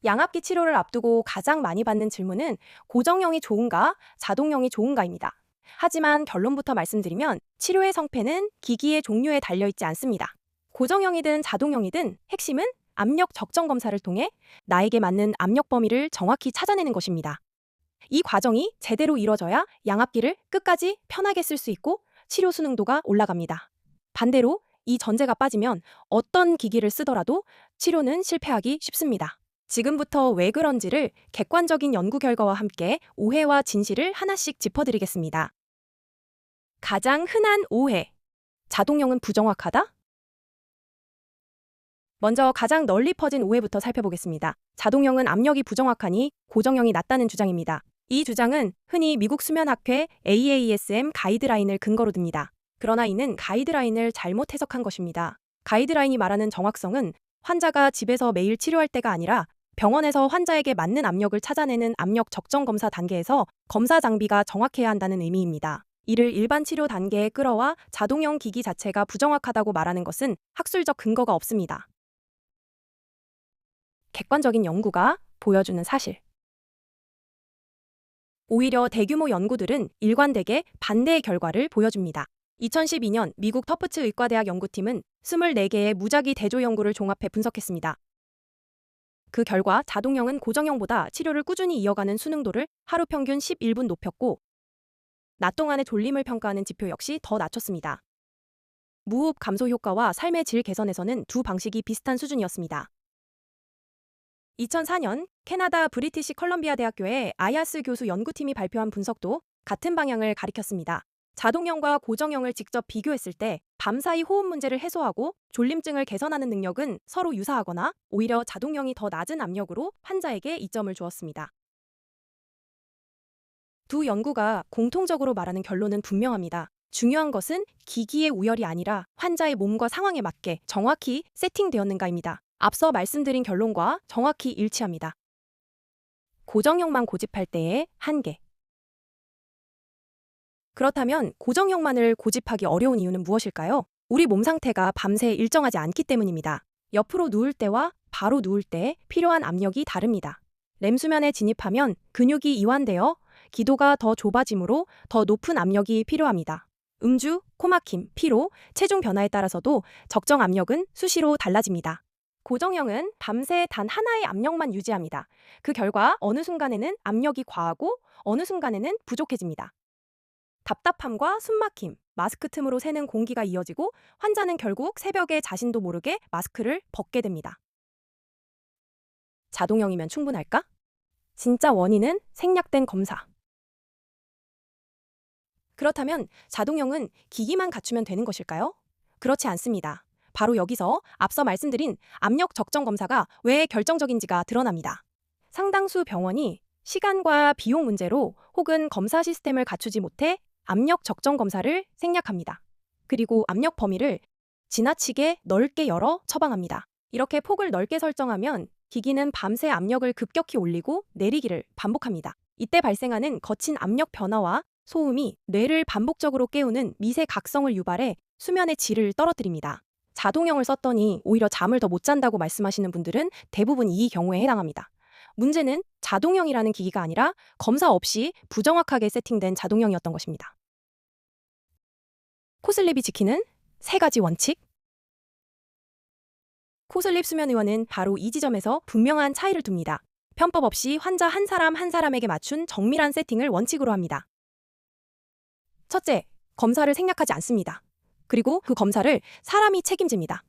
양압기 치료를 앞두고 가장 많이 받는 질문은 고정형이 좋은가, 자동형이 좋은가입니다. 하지만 결론부터 말씀드리면 치료의 성패는 기기의 종류에 달려있지 않습니다. 고정형이든 자동형이든 핵심은 압력 적정 검사를 통해 나에게 맞는 압력 범위를 정확히 찾아내는 것입니다. 이 과정이 제대로 이뤄져야 양압기를 끝까지 편하게 쓸 수 있고 치료 수능도가 올라갑니다. 반대로 이 전제가 빠지면 어떤 기기를 쓰더라도 치료는 실패하기 쉽습니다. 지금부터 왜 그런지를 객관적인 연구 결과와 함께 오해와 진실을 하나씩 짚어드리겠습니다. 가장 흔한 오해. 자동형은 부정확하다? 먼저 가장 널리 퍼진 오해부터 살펴보겠습니다. 자동형은 압력이 부정확하니 고정형이 낫다는 주장입니다. 이 주장은 흔히 미국 수면학회 AASM 가이드라인을 근거로 듭니다. 그러나 이는 가이드라인을 잘못 해석한 것입니다. 가이드라인이 말하는 정확성은 환자가 집에서 매일 치료할 때가 아니라 병원에서 환자에게 맞는 압력을 찾아내는 압력 적정 검사 단계에서 검사 장비가 정확해야 한다는 의미입니다. 이를 일반 치료 단계에 끌어와 자동형 기기 자체가 부정확하다고 말하는 것은 학술적 근거가 없습니다. 객관적인 연구가 보여주는 사실. 오히려 대규모 연구들은 일관되게 반대의 결과를 보여줍니다. 2012년 미국 터프츠 의과대학 연구팀은 24개의 무작위 대조 연구를 종합해 분석했습니다. 그 결과 자동형은 고정형보다 치료를 꾸준히 이어가는 수능도를 하루 평균 11분 높였고 낮 동안의 졸림을 평가하는 지표 역시 더 낮췄습니다. 무호흡 감소 효과와 삶의 질 개선에서는 두 방식이 비슷한 수준이었습니다. 2004년 캐나다 브리티시 컬럼비아 대학교의 아야스 교수 연구팀이 발표한 분석도 같은 방향을 가리켰습니다. 자동형과 고정형을 직접 비교했을 때 밤사이 호흡 문제를 해소하고 졸림증을 개선하는 능력은 서로 유사하거나 오히려 자동형이 더 낮은 압력으로 환자에게 이점을 주었습니다. 두 연구가 공통적으로 말하는 결론은 분명합니다. 중요한 것은 기기의 우열이 아니라 환자의 몸과 상황에 맞게 정확히 세팅되었는가입니다. 앞서 말씀드린 결론과 정확히 일치합니다. 고정형만 고집할 때의 한계. 그렇다면 고정형만을 고집하기 어려운 이유는 무엇일까요? 우리 몸 상태가 밤새 일정하지 않기 때문입니다. 옆으로 누울 때와 바로 누울 때 필요한 압력이 다릅니다. 렘수면에 진입하면 근육이 이완되어 기도가 더 좁아지므로 더 높은 압력이 필요합니다. 음주, 코막힘, 피로, 체중 변화에 따라서도 적정 압력은 수시로 달라집니다. 고정형은 밤새 단 하나의 압력만 유지합니다. 그 결과 어느 순간에는 압력이 과하고 어느 순간에는 부족해집니다. 답답함과 숨막힘, 마스크 틈으로 새는 공기가 이어지고 환자는 결국 새벽에 자신도 모르게 마스크를 벗게 됩니다. 자동형이면 충분할까? 진짜 원인은 생략된 검사. 그렇다면 자동형은 기기만 갖추면 되는 것일까요? 그렇지 않습니다. 바로 여기서 앞서 말씀드린 압력 적정 검사가 왜 결정적인지가 드러납니다. 상당수 병원이 시간과 비용 문제로 혹은 검사 시스템을 갖추지 못해 압력 적정 검사를 생략합니다. 그리고 압력 범위를 지나치게 넓게 열어 처방합니다. 이렇게 폭을 넓게 설정하면 기기는 밤새 압력을 급격히 올리고 내리기를 반복합니다. 이때 발생하는 거친 압력 변화와 소음이 뇌를 반복적으로 깨우는 미세 각성을 유발해 수면의 질을 떨어뜨립니다. 자동형을 썼더니 오히려 잠을 더 못 잔다고 말씀하시는 분들은 대부분 이 경우에 해당합니다. 문제는 자동형이라는 기기가 아니라 검사 없이 부정확하게 세팅된 자동형이었던 것입니다. 코슬립이 지키는 3가지 원칙. 코슬립 수면의원은 바로 이 지점에서 분명한 차이를 둡니다. 편법 없이 환자 한 사람 한 사람에게 맞춘 정밀한 세팅을 원칙으로 합니다. 첫째, 검사를 생략하지 않습니다. 그리고 그 검사를 사람이 책임집니다.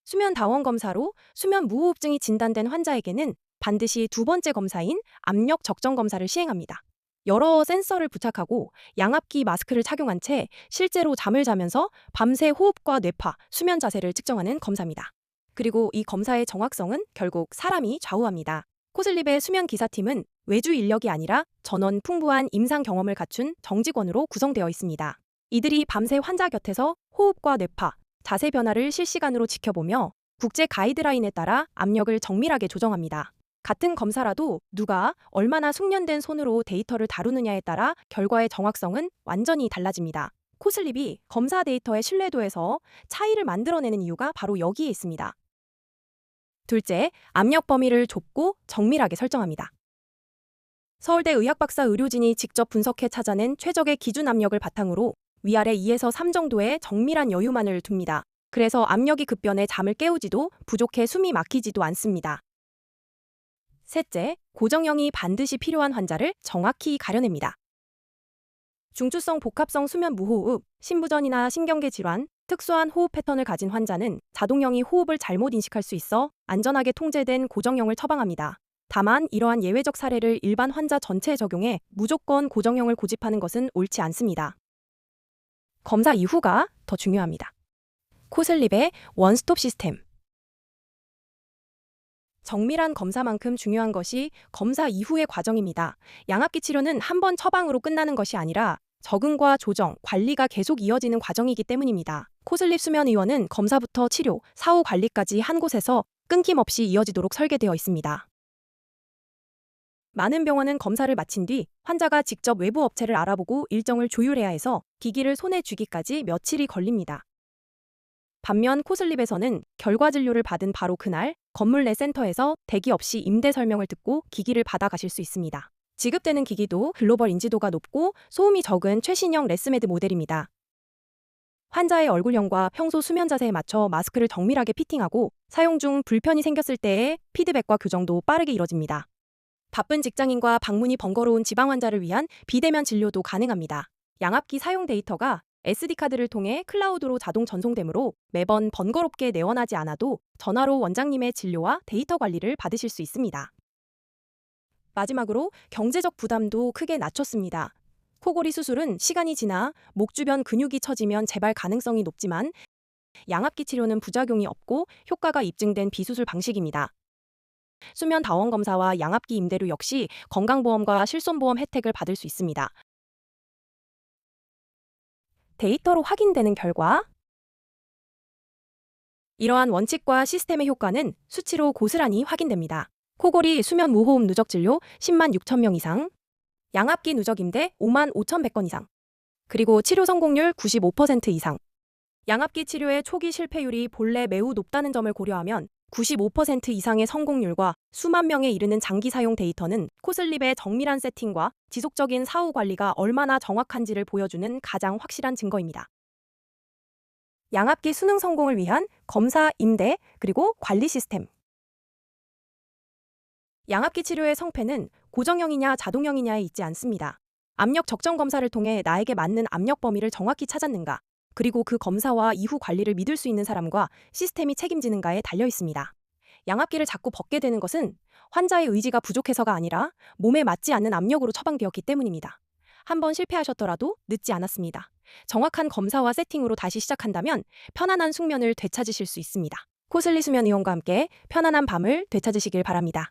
수면 다원 검사로 수면 무호흡증이 진단된 환자에게는 반드시 두 번째 검사인 압력 적정 검사를 시행합니다. 여러 센서를 부착하고 양압기 마스크를 착용한 채 실제로 잠을 자면서 밤새 호흡과 뇌파, 수면 자세를 측정하는 검사입니다. 그리고 이 검사의 정확성은 결국 사람이 좌우합니다. 코슬립의 수면 기사팀은 외주 인력이 아니라 전원 풍부한 임상 경험을 갖춘 정직원으로 구성되어 있습니다. 이들이 밤새 환자 곁에서 호흡과 뇌파, 자세 변화를 실시간으로 지켜보며 국제 가이드라인에 따라 압력을 정밀하게 조정합니다. 같은 검사라도 누가 얼마나 숙련된 손으로 데이터를 다루느냐에 따라 결과의 정확성은 완전히 달라집니다. 코슬립이 검사 데이터의 신뢰도에서 차이를 만들어내는 이유가 바로 여기에 있습니다. 둘째, 압력 범위를 좁고 정밀하게 설정합니다. 서울대 의학박사 의료진이 직접 분석해 찾아낸 최적의 기준 압력을 바탕으로 위아래 2에서 3 정도의 정밀한 여유만을 둡니다. 그래서 압력이 급변해 잠을 깨우지도 부족해 숨이 막히지도 않습니다. 셋째, 고정형이 반드시 필요한 환자를 정확히 가려냅니다. 중추성 복합성 수면 무호흡, 심부전이나 신경계 질환, 특수한 호흡 패턴을 가진 환자는 자동형이 호흡을 잘못 인식할 수 있어 안전하게 통제된 고정형을 처방합니다. 다만 이러한 예외적 사례를 일반 환자 전체에 적용해 무조건 고정형을 고집하는 것은 옳지 않습니다. 검사 이후가 더 중요합니다. 코슬립의 원스톱 시스템. 정밀한 검사만큼 중요한 것이 검사 이후의 과정입니다. 양압기 치료는 한 번 처방으로 끝나는 것이 아니라 적응과 조정, 관리가 계속 이어지는 과정이기 때문입니다. 코슬립 수면의원은 검사부터 치료, 사후 관리까지 한 곳에서 끊김없이 이어지도록 설계되어 있습니다. 많은 병원은 검사를 마친 뒤 환자가 직접 외부 업체를 알아보고 일정을 조율해야 해서 기기를 손에 쥐기까지 며칠이 걸립니다. 반면 코슬립에서는 결과 진료를 받은 바로 그날 건물 내 센터에서 대기 없이 임대 설명을 듣고 기기를 받아가실 수 있습니다. 지급되는 기기도 글로벌 인지도가 높고 소음이 적은 최신형 레스메드 모델입니다. 환자의 얼굴형과 평소 수면 자세에 맞춰 마스크를 정밀하게 피팅하고 사용 중 불편이 생겼을 때의 피드백과 교정도 빠르게 이뤄집니다. 바쁜 직장인과 방문이 번거로운 지방 환자를 위한 비대면 진료도 가능합니다. 양압기 사용 데이터가 SD카드를 통해 클라우드로 자동 전송되므로 매번 번거롭게 내원하지 않아도 전화로 원장님의 진료와 데이터 관리를 받으실 수 있습니다. 마지막으로 경제적 부담도 크게 낮췄습니다. 코골이 수술은 시간이 지나 목 주변 근육이 처지면 재발 가능성이 높지만 양압기 치료는 부작용이 없고 효과가 입증된 비수술 방식입니다. 수면 다원 검사와 양압기 임대료 역시 건강보험과 실손보험 혜택을 받을 수 있습니다. 데이터로 확인되는 결과 이러한 원칙과 시스템의 효과는 수치로 고스란히 확인됩니다. 코골이 수면 무호흡 누적 진료 10만 6천 명 이상, 양압기 누적 임대 5만 5,100건 이상, 그리고 치료 성공률 95% 이상. 양압기 치료의 초기 실패율이 본래 매우 높다는 점을 고려하면 95% 이상의 성공률과 수만 명에 이르는 장기 사용 데이터는 코슬립의 정밀한 세팅과 지속적인 사후 관리가 얼마나 정확한지를 보여주는 가장 확실한 증거입니다. 양압기 수능 성공을 위한 검사, 임대, 그리고 관리 시스템. 양압기 치료의 성패는 고정형이냐 자동형이냐에 있지 않습니다. 압력 적정 검사를 통해 나에게 맞는 압력 범위를 정확히 찾았는가, 그리고 그 검사와 이후 관리를 믿을 수 있는 사람과 시스템이 책임지는가에 달려 있습니다. 양압기를 자꾸 벗게 되는 것은 환자의 의지가 부족해서가 아니라 몸에 맞지 않는 압력으로 처방되었기 때문입니다. 한번 실패하셨더라도 늦지 않았습니다. 정확한 검사와 세팅으로 다시 시작한다면 편안한 숙면을 되찾으실 수 있습니다. 코슬리 수면 의원과 함께 편안한 밤을 되찾으시길 바랍니다.